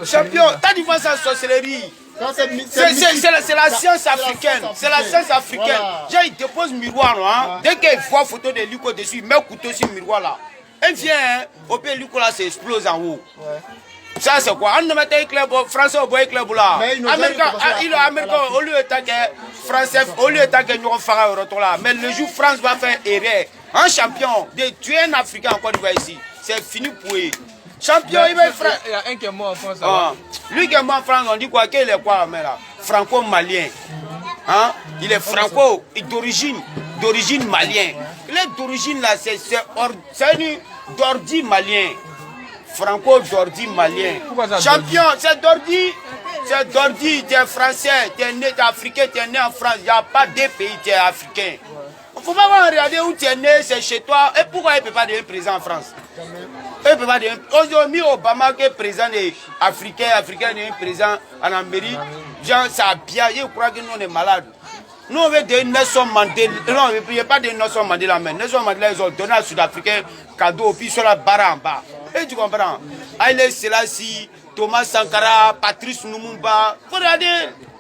Champion, t'as dit c'est la sorcellerie. C'est la science africaine. C'est la science africaine. J'ai il dépose miroir. Hein. Dès qu'il voit photo de Luko dessus, il met couteau sur le miroir là. Et vient, hein, au pays Luko là, ça explose en haut. Ça c'est quoi? On ne met pas club français au boy club là. Américain, au lieu d'attaquer français, au lieu d'attaquer nous fera au retour là. Mais le jour France va faire erreur, un champion de tuer un Africain en Côte d'Ivoire ici, c'est fini pour lui. Champion, il va faire. Il y a un qui est mort en France. Lui qui est mort en France, on dit quoi? Qu'il est quoi là? Franco-malien. Hein? Il est franco d'origine malien. Il est d'origine là, c'est d'ordi malien. Franco d'ordi malien. Champion, c'est d'ordi. C'est d'ordi, tu es français, tu es né, tu es africain, tu es né en France. Il n'y a pas deux pays, tu es africain. Il ne faut pas regarder où tu es né, c'est chez toi. Et pourquoi il ne peut pas devenir président en France? Il ne peut pas devenir. Aujourd'hui, Obama qui est président africain devient président en Amérique. Genre, ça bien, je crois que nous on est malades. Nous on veut des Nelson Mandela. Non, il n'y a pas de Nelson Mandela, mais Nelson Mandela, ils ont donné à Sud-Africain cadeau, puis sur la barre en bas. Et tu comprends? Haïlé Selassie, Thomas Sankara, Patrice Lumumba. Il faut regarder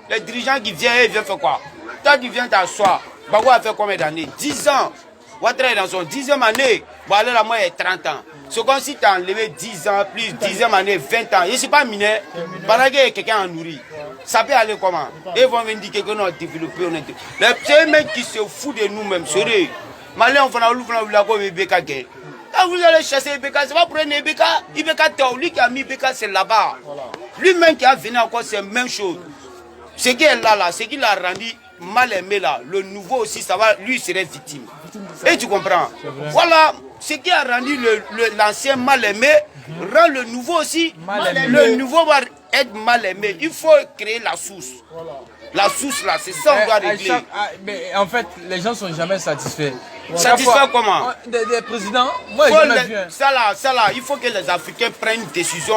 les dirigeants qui viennent, ils viennent faire quoi? Toi qui viens t'asseoir, Bagou a fait combien d'années? 10 ans. Ouattara est dans son 10e année. Voilà, la moyenne est 30 ans. C'est comme si tu as enlevé 10 ans, plus 10e année, 20 ans. Je ne suis pas miné. Pendant que quelqu'un a nourri. Ça peut aller comment? Ils vont me dire que nous avons développé. Les mecs qui se foutent de nous-mêmes, sérieux. Malais, on va nous Ibeka. Quand vous allez chasser Ibeka, c'est pas pour un Ibeka. Ibeka, lui qui a mis Ibeka, c'est là-bas. Lui-même qui a venu encore, c'est la même chose. Ce qui est là, ce qui l'a rendu mal aimé là, le nouveau aussi, ça va, lui serait victime. Et tu comprends? Voilà, ce qui a rendu l'ancien mal aimé, rend le nouveau aussi mal aimé. Le nouveau va être mal aimé. Il faut créer la source. La source là, c'est ça qu'on doit régler. Mais en fait, les gens ne sont jamais satisfaits. Satisfaits comment? Des présidents, moi j'ai jamais vu. Ça là, il faut que les Africains prennent une décision.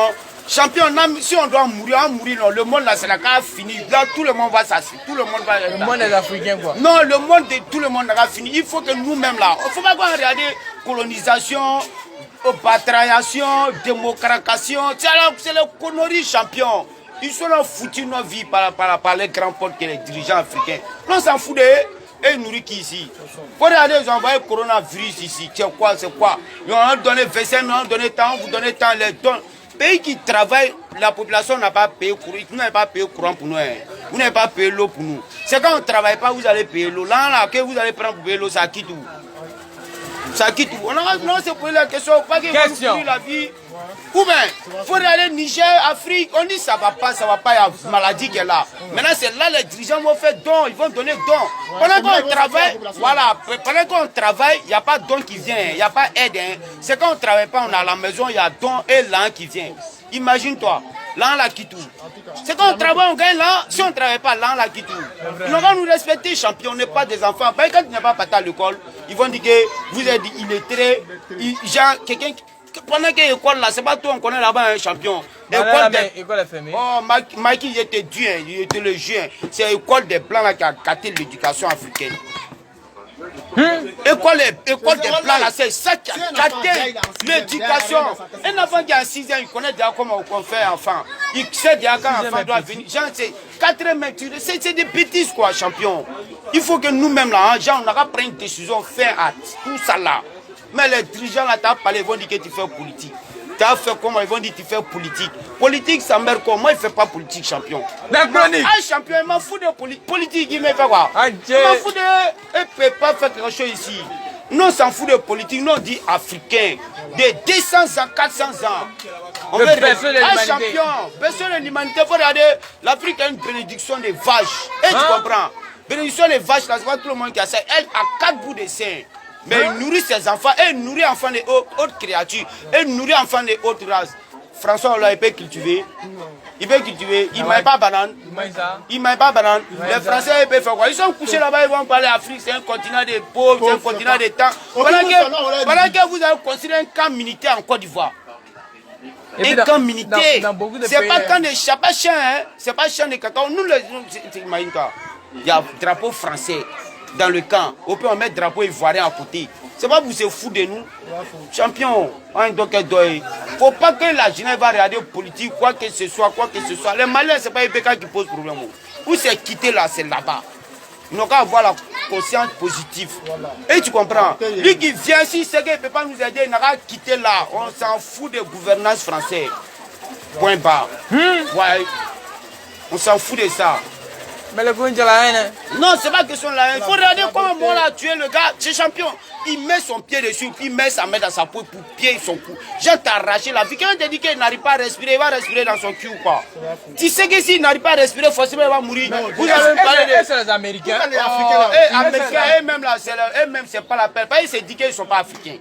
Champion, si on doit mourir, on mourit. Non, le monde là, c'est la carte fini. Là, tout le monde va s'assurer. Tout le monde va. Le monde des Africains quoi. Non, le monde de tout le monde n'a fini. Il faut que nous-mêmes là, il ne faut pas regarder colonisation, patriation, démocratisation. C'est le connerie champion. Ils sont là foutus nos vies par les grands portes que les dirigeants africains. On s'en fout de eux. Et ils nourrissent qui ici? Pour regarder, ils ont envoyé le coronavirus ici. C'est quoi? Ils ont donné 25, ils ont donné tant, vous donnez tant, les dons. Pays qui travaillent, la population n'a pas payé courant. Vous n'avez pas payé courant pour nous. Hein. Vous n'avez pas payé l'eau pour nous. C'est quand on ne travaille pas, vous allez payer l'eau. Là, que vous allez prendre pour payer l'eau, ça quitte où? Ça quitte où? Non, c'est pour la question. Pas qu'ils vont nous la vie. Ou bien, il faut aller Niger, Afrique. On dit ça va pas, il y a une maladie qui est là. Maintenant, c'est là les dirigeants vont faire don, ils vont donner don. Pendant qu'on travaille, voilà, pendant qu'on travaille, il n'y a pas don qui vient, il n'y a pas aide. Hein. C'est quand on ne travaille pas, on est à la maison, il y a don et l'an qui vient. Imagine-toi, l'an là qui tout. C'est quand on travaille, on gagne l'an. Si on ne travaille pas, l'an là qui tout. Ils vont nous respecter, champion, on n'est pas des enfants. Quand tu n'es pas parti à l'école, ils vont dire que vous êtes illettré, genre quelqu'un. Pendant que l'école là, c'est pas toi, on connaît là-bas un champion. École est fermée. Oh, Mikey, il était dur, il était le juin. C'est l'école des Blancs là qui a gâté l'éducation africaine. École des Blancs là, c'est ça qui a gâté l'éducation. Un enfant qui a 6 ans, il connaît déjà comment on fait enfant. Il sait déjà quand un enfant doit venir. Genre, c'est 4 mètres, c'est des bêtises quoi, champion. Il faut que nous-mêmes là, hein, genre, on aura pris une décision, faire à tout ça là. Mais les dirigeants là, tu as parlé, ils vont dire que tu fais politique. Tu as fait comment? Ils vont dire que tu fais politique. Politique, ça merde quoi? Moi, il ne fait pas politique, champion. Ah, champion, il m'en fout de politique. Il me fait quoi? Il m'en fout de. Il ne peut pas faire quelque chose ici. Nous, on s'en fout de politique. Nous, on dit africain. De 200 ans, 400 ans. On veut champion. Personne de l'humanité. Il faut regarder. L'Afrique a une bénédiction des vaches. Et tu comprends? Bénédiction des vaches, là, c'est pas tout le monde qui a ça. Elle a 4 bouts de sein. Mais il nourrit ses enfants, et il nourrit enfants des autres créatures, et il nourrit enfants des autres races. François, là, il peut cultiver. Il peut cultiver. Il ne met pas banane. Il ne met pas banane. Les Français, ils peuvent faire quoi? Ils sont couchés là-bas, ils vont parler Afrique. C'est un continent de pauvres, c'est un continent de temps. Pendant que vous avez construit un camp militaire en Côte d'Ivoire. Un camp militaire. C'est pas camp de chien, pas chien, hein. C'est pas chien de cacao. Nous, imagine-toi. Il y a un drapeau français. dans le camp. Au pire, on met le drapeau ivoirien à côté. C'est pas pour se foutre de nous. Champion, donc il ne faut pas que la Genève va regarder politique, quoi que ce soit, Les Maliens, ce n'est pas IPK qui pose problème. Où c'est quitter là, c'est là-bas. Ils n'ont qu'à avoir la conscience positive. Et tu comprends? Lui qui vient ici, c'est qu'il ne peut pas nous aider, il n'a qu'à quitter là. On s'en fout de gouvernance française. Point barre. Ouais. On s'en fout de ça. Mais le gouvernement de la haine. Non, c'est pas question de la haine. Il faut regarder comment on l'a tué le gars. C'est champion. Il met son pied dessus, puis il met sa main dans sa peau pour pied son cou. J'ai arraché la vie. Quand on te dit qu'il n'arrive pas à respirer, il va respirer dans son cul ou quoi? Tu sais que s'il n'arrive pas à respirer, forcément il va mourir. Vous avez parlé de... C'est les Américains. Les Américains, eux-mêmes là, c'est pas la peine. Ils se disent qu'ils ne sont pas africains.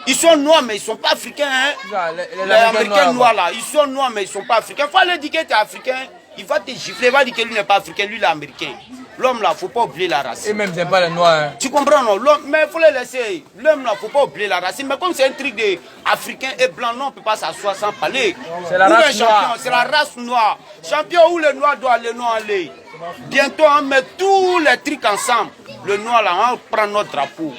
Ils sont noirs, mais ils ne sont pas africains. Hein? Les Américains noirs là, ils sont noirs, mais ils ne sont pas africains. Il faut aller dire que tu es africain. Il va te gifler, il va dire que lui n'est pas africain, lui il est américain. L'homme là, il ne faut pas oublier la race. Et même, c'est pas les noirs. Hein. Tu comprends, non? Mais il faut les laisser. L'homme là, il ne faut pas oublier la race. Mais comme c'est un truc d'Africain et blanc, non, on ne peut pas s'asseoir sans parler. C'est la race noire. C'est la race noire. Champion, où le noir doit aller, non aller. Bientôt, on met tous les trucs ensemble. Le noir là, on prend notre drapeau.